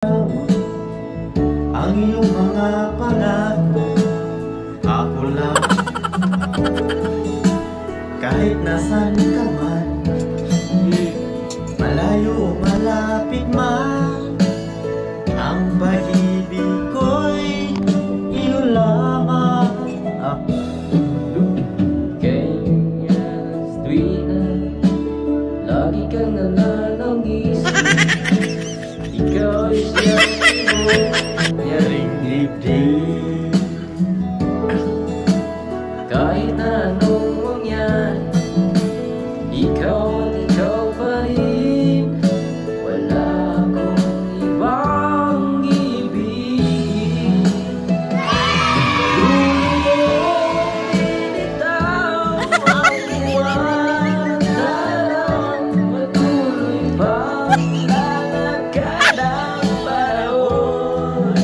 ang iyong mga pangako, ako lang. Kahit nasan ka man, malayo o malapit man, ang pag-ibig ko'y iyo lamang. Kanyas tuwina, lagi kang nananangis. Ikaw ay siyang Nyaring dibdib, kahit na anong mangyari, ikaw at ikaw pa rin. Wala akong ibang ibig. Kung binitaw ang buwan, sanang patuloy pa lalakad ang panahon.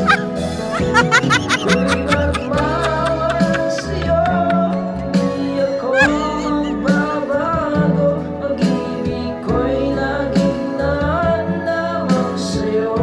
Ko'y magmamahal sa'yo, di ako magbabago. Pag-ibig ko'y laging nanalamang sa'yo.